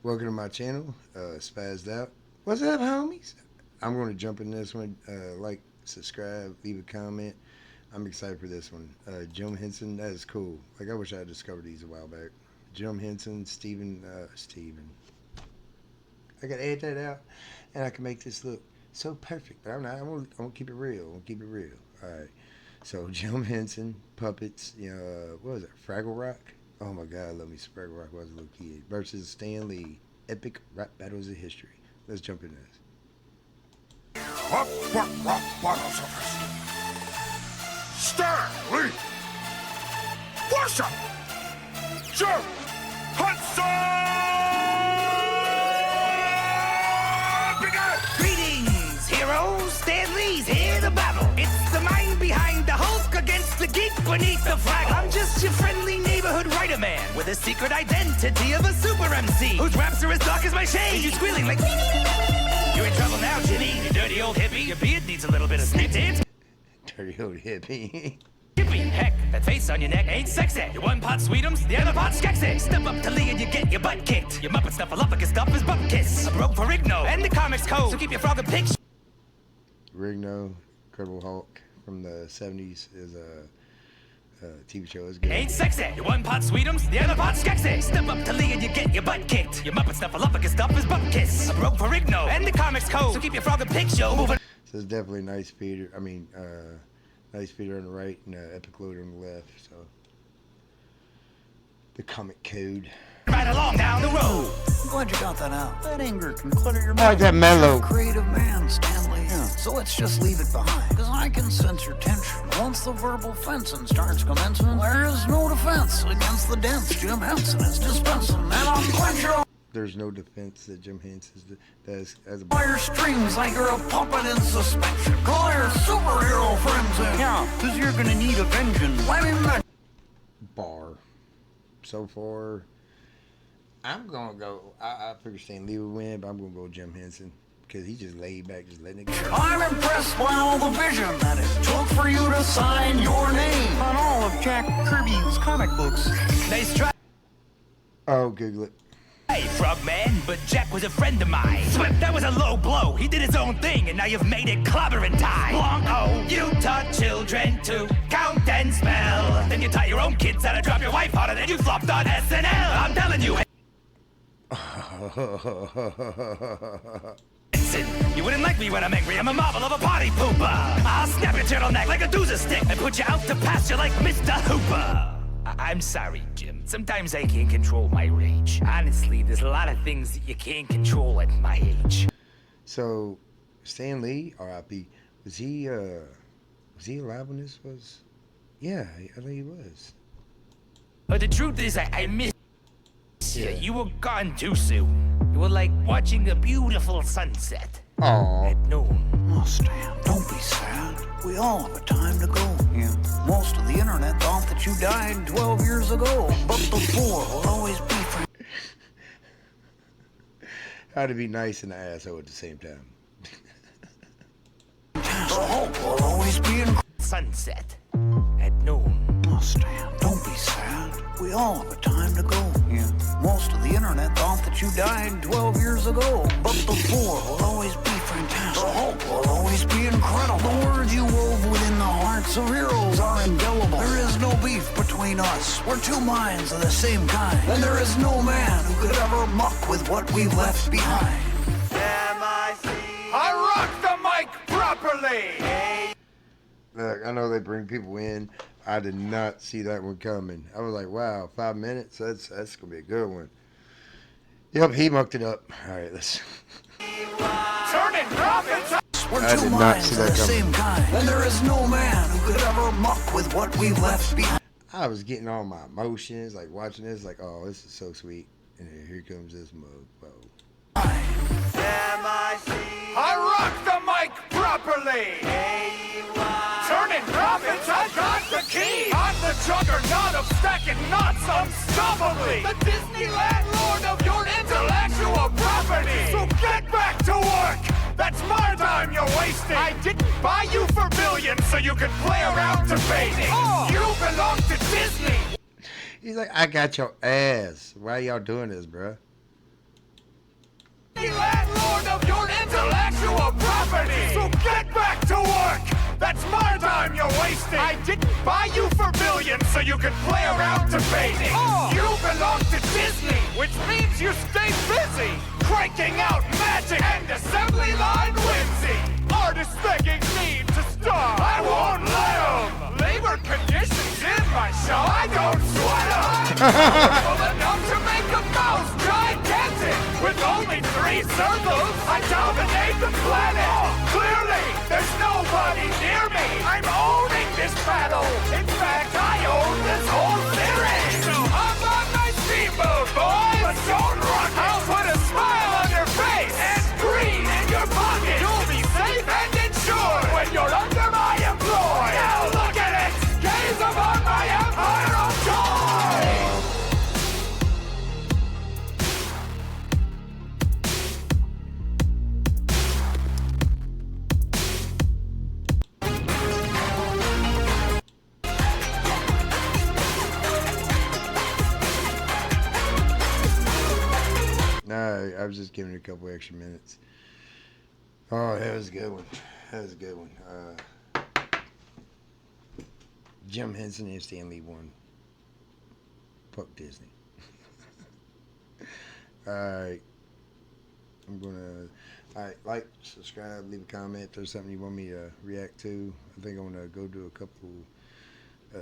Welcome to my channel, Spazzed Out. What's up, homies? I'm going to jump in this one. Like, subscribe, leave a comment. I'm excited for this one. Jim Henson, that is cool. Like, I wish I had discovered these a while back. Jim Henson, Steven. I got to add that out, and I can make this look so perfect. But I'm not. I'm gonna keep it real. I'm gonna keep it real. All right. So Jim Henson, puppets. What was it? Fraggle Rock. Oh my God, I love me some Fraggle Rock when I was a little kid. Versus Stan Lee, epic rap battles of history. Let's jump in this. What rap battles of history? Stan Lee. What's up? Jim Henson. Greetings, heroes! Stan Lee's here to battle. It's the mind behind the Hulk against the geek beneath the flag. I'm just your friendly neighborhood writer man with a secret identity of a super MC whose raps are as dark as my shade. You squealing like you're in trouble now, Jimmy. You dirty old hippie. Your beard needs a little bit of snip dance. Dirty old hippie. Hippie, heck, that face on your neck ain't sexy. You one pot sweetums, the other pot skexy. Step up to Lee and you get your butt kicked. Your Muppet Snuffleupagus stuff is butt kiss. I broke for Rigno and the comics code, so keep your frog and pig. Rigno, Incredible Hulk from the 70s is a TV show. Is good. Ain't sexy. You one pot sweetums, the other pot skexy. Step up to Lee and you get your butt kicked. Your Muppet Snuffleupagus stuff is butt kiss. I broke for Rigno and the comics code, so keep your frog and pig show moving. So it's definitely Nice Peter. Nice Peter on the right and Epic Loader on the left. So the comic code. Right along down the road. I'm glad you got that out. That anger can clutter your mind. I like that mellow. You're a creative man, Stanley. Yeah. So let's just leave it behind. Because I can sense your tension. Once the verbal fencing starts commencing, there is no defense against the dents Jim Henson is dispensing. And I'll clench your There's no defense that Jim Henson does as a wire strings like you're a puppet in suspension. Call your superhero friends in. Yeah, because you're going to need a vengeance. Let him know. bar. So far, I'm gonna go. I figure Stan Lee would win, but I'm gonna go Jim Henson because he just laid back, just letting it go. I'm impressed by all the vision that it took for you to sign your name on all of Jack Kirby's comic books. Nice try. Oh, Google it. Hey, Frogman, but Jack was a friend of mine. Swift, that was a low blow. He did his own thing, and now you've made it clobbering time. Blanco, you taught children to count and spell. Then you taught your own kids how to drop your wife harder than you flopped on SNL. I'm telling you. Henson, you wouldn't like me when I'm angry. I'm a marvel of a party pooper. I'll snap your turtleneck like a doozer stick and put you out to pasture like Mr. Hooper. I'm sorry, Jim. Sometimes I can't control my rage. Honestly, there's a lot of things that you can't control at my age. So, Stan Lee, R.I.P. Was he alive when this was? Yeah, I think he was. But the truth is, I miss you. Yeah. You were gone too soon. You were like watching a beautiful sunset Aww. at noon. Oh, Stan, don't be sad. We all have a time to go. Yeah. Most of the internet thought that you died 12 years ago. But the four will always be friends. How to be nice and an asshole at the same time. The hope will always be in Sunset at noon. Oh, Stan, don't be sad. We all have a time to go. Yeah. Most of the internet thought that you died 12 years ago. But the four will always be fantastic. The hope will always be incredible. The words you wove within the hearts of heroes are indelible. There is no beef between us. We're two minds of the same kind. And there is no man who could ever muck with what we've left behind. I rock the mic properly. Look, I know they bring people in. I did not see that one coming. I was like, wow, 5 minutes? That's going to be a good one. Yep, he mucked it up. All right, let's... Turning profits. We're I two did not minds see of that the coming. same kind. And there is no man who could ever muck with what we've left behind. I was getting all my emotions, like watching this, like, oh, this is so sweet. And then here comes this mug. Whoa. I rock the mic properly. Turning profits, I got the key. I'm the juggernaut of stacking knots unstoppably. The Disneyland lord of your intellectual property. So get back to work. That's my time you're wasting. I didn't buy you for billions so you could play around debating. You belong to Disney. He's like, I got your ass. Why y'all doing this, bruh? sort of your intellectual property. So get back to work. That's my time you're wasting. I didn't buy you for millions so you could play around debating. You belong to Disney, which means you stay busy cranking out magic and assembly line whimsy. Artists begging me to stop. I won't let 'em. Labor conditions in my show. I don't sweat 'em. I'm powerful enough to make a mouse gigantic. With only 3 circles, I dominate the planet. Clearly, there's nobody near me. I'm owning this battle. In fact, I own this whole series. So hop on my steamboat, boys. But don't run. I'll put a smile on your face and green in your pocket. You'll be safe and insured when you're under my employ. Now look at it. Gaze upon my empire of joy. No, I was just giving it a couple extra minutes. Oh, that was a good one. That was a good one. Jim Henson and Stanley won. Fuck Disney. Alright. Alright, like, subscribe, leave a comment if there's something you want me to react to. I think I'm gonna go do a couple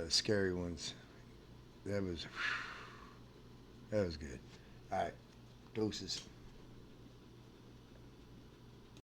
scary ones. That was good. Alright. Doses.